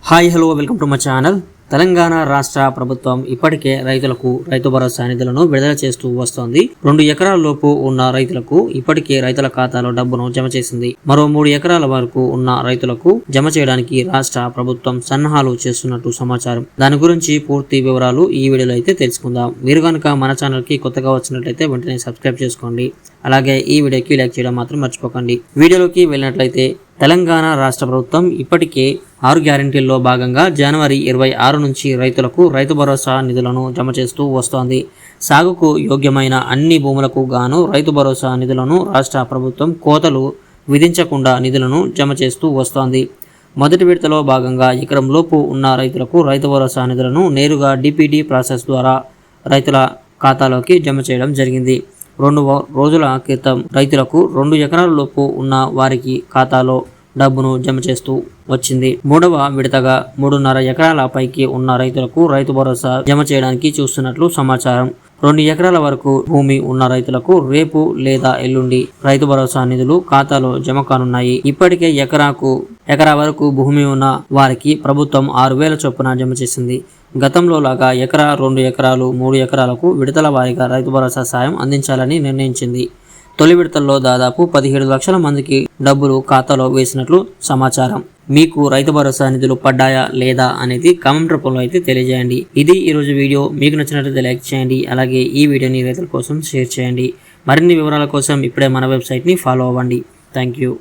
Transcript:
Hi hello welcome to my channel. Telangana రాష్ట్ర ప్రభుత్వం ఇప్పటికే రైతులకు రైతు భరోసా నిధులను విడుదల చేస్తూ వస్తోంది. 2 ఎకరాల లోపు ఉన్న రైతులకు ఇప్పటికే రైతుల ఖాతాలో డబ్బును జమ చేసింది. మరో 3 ఎకరాల వరకు ఉన్న రైతులకు జమ చేయడానికి రాష్ట్ర ప్రభుత్వం సన్నాహాలు చేస్తున్నట్టు సమాచారం. దాని గురించి పూర్తి వివరాలు ఈ వీడియోలో అయితే తెలుసుకుందాం. మీరు కనుక మన ఛానల్ కి కొత్తగా వచ్చినట్లయితే వెంటనే సబ్స్క్రైబ్ చేసుకోండి. అలాగే ఈ వీడియోకి లైక్ చేయడం మాత్రం మర్చిపోకండి. వీడియోలోకి వెళ్ళినట్లయితే తెలంగాణ రాష్ట్ర ప్రభుత్వం ఇప్పటికే 6 గ్యారెంటీల్లో భాగంగా జనవరి 26 నుంచి రైతులకు రైతు భరోసా నిధులను జమ చేస్తూ వస్తోంది. సాగుకు యోగ్యమైన అన్ని భూములకు గాను రైతు భరోసా నిధులను రాష్ట్ర ప్రభుత్వం కోతలు విధించకుండా నిధులను జమ చేస్తూ వస్తోంది. మొదటి విడతలో భాగంగా ఎకరం లోపు ఉన్న రైతులకు రైతు భరోసా నిధులను నేరుగా డిపిడి ప్రాసెస్ ద్వారా రైతుల ఖాతాలోకి జమ చేయడం జరిగింది. 2 రోజుల క్రితం రైతులకు 2 ఎకరాల లోపు ఉన్న వారికి ఖాతాలో డబ్బును జమ చేస్తూ వచ్చింది. 3వ విడతగా 3.5 ఎకరాల పైకి ఉన్న రైతులకు రైతు భరోసా జమ చేయడానికి చూస్తున్నట్లు సమాచారం. 2 ఎకరాల వరకు భూమి ఉన్న రైతులకు రేపు లేదా ఎల్లుండి రైతు భరోసా నిధులు ఖాతాలో జమ కానున్నాయి. ఇప్పటికే ఎకరా వరకు భూమి ఉన్న వారికి ప్రభుత్వం 6,000 చొప్పున జమ చేసింది. గతంలో లాగా ఎకరా, 2 ఎకరాలు, 3 ఎకరాలకు విడతల వారీగా రైతు భరోసా సాయం అందించాలని నిర్ణయించింది. తొలి విడతల్లో దాదాపు 17 లక్షల మందికి డబ్బులు ఖాతాలో వేసినట్లు సమాచారం. మీకు రైతు భరోసా నిధులు పడ్డాయా లేదా అనేది కామెంట్ రూపంలో అయితే తెలియజేయండి. ఇది ఈరోజు వీడియో. మీకు నచ్చినట్లయితే లైక్ చేయండి. అలాగే ఈ వీడియోని రైతుల కోసం షేర్ చేయండి. మరిన్ని వివరాల కోసం ఇప్పుడే మన వెబ్సైట్ని ఫాలో అవ్వండి. Thank you.